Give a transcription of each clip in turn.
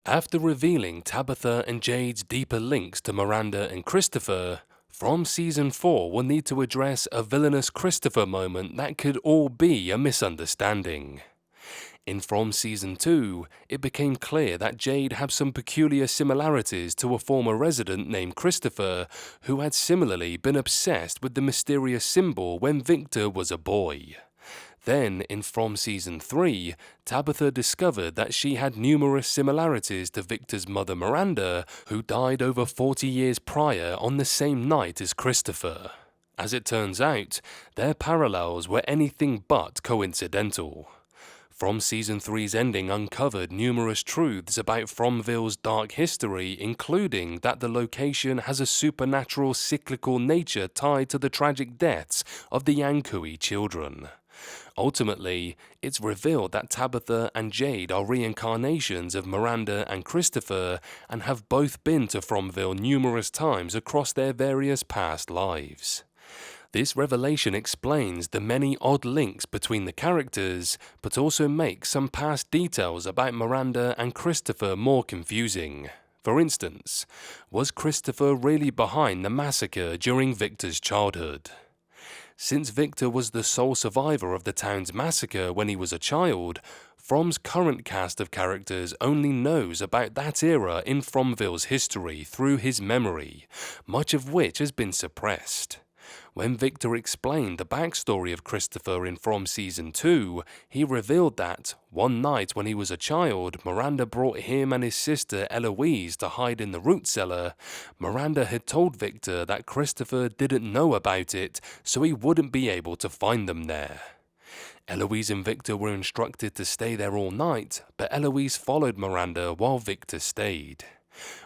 After revealing Tabitha and Jade's deeper links to Miranda and Christopher, From Season 4 will need to address a villainous Christopher moment that could all be a misunderstanding. In From Season 2, it became clear that Jade had some peculiar similarities to a former resident named Christopher, who had similarly been obsessed with the mysterious symbol when Victor was a boy. Then, in From Season 3, Tabitha discovered that she had numerous similarities to Victor's mother Miranda, who died over 40 years prior on the same night as Christopher. As it turns out, their parallels were anything but coincidental. From Season 3's ending uncovered numerous truths about Fromville's dark history, including that the location has a supernatural cyclical nature tied to the tragic deaths of the Yankui children. Ultimately, it's revealed that Tabitha and Jade are reincarnations of Miranda and Christopher and have both been to Fromville numerous times across their various past lives. This revelation explains the many odd links between the characters, but also makes some past details about Miranda and Christopher more confusing. For instance, was Christopher really behind the massacre during Victor's childhood? Since Victor was the sole survivor of the town's massacre when he was a child, From's current cast of characters only knows about that era in Fromville's history through his memory, much of which has been suppressed. When Victor explained the backstory of Christopher in From Season 2, he revealed that, one night when he was a child, Miranda brought him and his sister Eloise to hide in the root cellar. Miranda had told Victor that Christopher didn't know about it, so he wouldn't be able to find them there. Eloise and Victor were instructed to stay there all night, but Eloise followed Miranda while Victor stayed.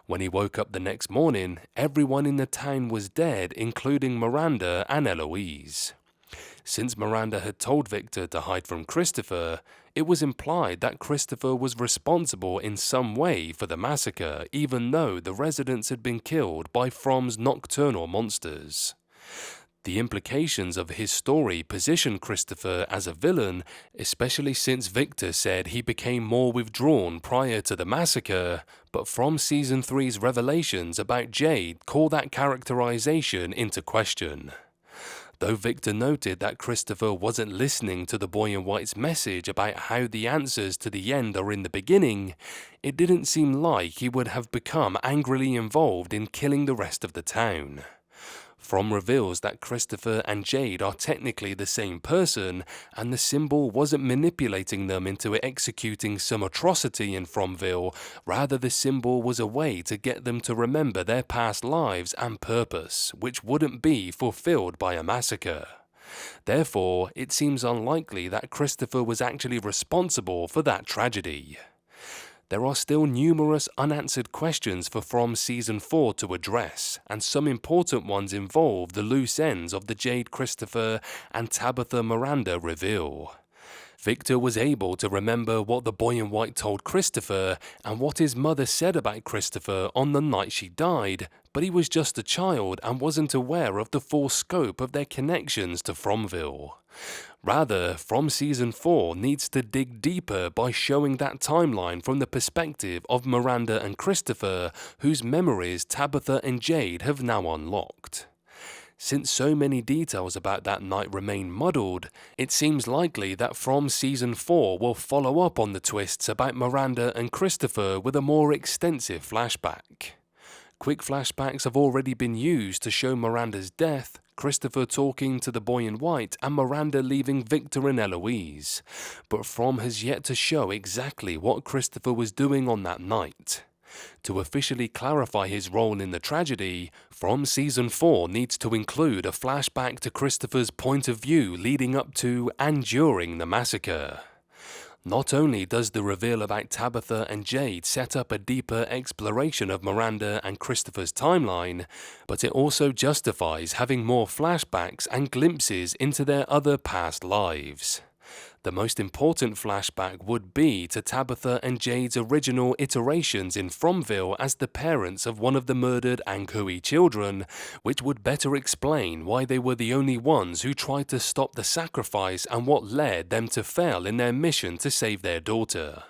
When he woke up the next morning, everyone in the town was dead, including Miranda and Eloise. Since Miranda had told Victor to hide from Christopher, it was implied that Christopher was responsible in some way for the massacre, even though the residents had been killed by From's nocturnal monsters. The implications of his story position Christopher as a villain, especially since Victor said he became more withdrawn prior to the massacre, but From Season 3's revelations about Jade call that characterization into question. Though Victor noted that Christopher wasn't listening to the boy in white's message about how the answers to the end are in the beginning, it didn't seem like he would have become angrily involved in killing the rest of the town. From reveals that Christopher and Jade are technically the same person, and the symbol wasn't manipulating them into executing some atrocity in Fromville, rather the symbol was a way to get them to remember their past lives and purpose, which wouldn't be fulfilled by a massacre. Therefore, it seems unlikely that Christopher was actually responsible for that tragedy. There are still numerous unanswered questions for From Season 4 to address, and some important ones involve the loose ends of the Jade Christopher and Tabitha Miranda reveal. Victor was able to remember what the boy in white told Christopher and what his mother said about Christopher on the night she died, but he was just a child and wasn't aware of the full scope of their connections to Fromville. Rather, From Season 4 needs to dig deeper by showing that timeline from the perspective of Miranda and Christopher, whose memories Tabitha and Jade have now unlocked. Since so many details about that night remain muddled, it seems likely that From Season 4 will follow up on the twists about Miranda and Christopher with a more extensive flashback. Quick flashbacks have already been used to show Miranda's death, Christopher talking to the boy in white, and Miranda leaving Victor and Eloise, but From has yet to show exactly what Christopher was doing on that night. To officially clarify his role in the tragedy, From Season 4 needs to include a flashback to Christopher's point of view leading up to and during the massacre. Not only does the reveal about Tabitha and Jade set up a deeper exploration of Miranda and Christopher's timeline, but it also justifies having more flashbacks and glimpses into their other past lives. The most important flashback would be to Tabitha and Jade's original iterations in Fromville as the parents of one of the murdered Yankui children, which would better explain why they were the only ones who tried to stop the sacrifice and what led them to fail in their mission to save their daughter.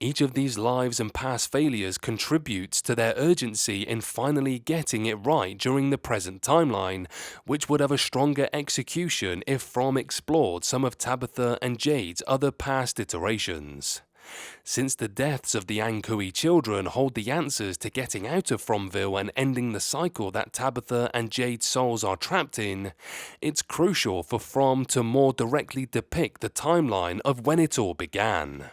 Each of these lives and past failures contributes to their urgency in finally getting it right during the present timeline, which would have a stronger execution if From explored some of Tabitha and Jade's other past iterations. Since the deaths of the Ankui children hold the answers to getting out of Fromville and ending the cycle that Tabitha and Jade's souls are trapped in, it's crucial for From to more directly depict the timeline of when it all began.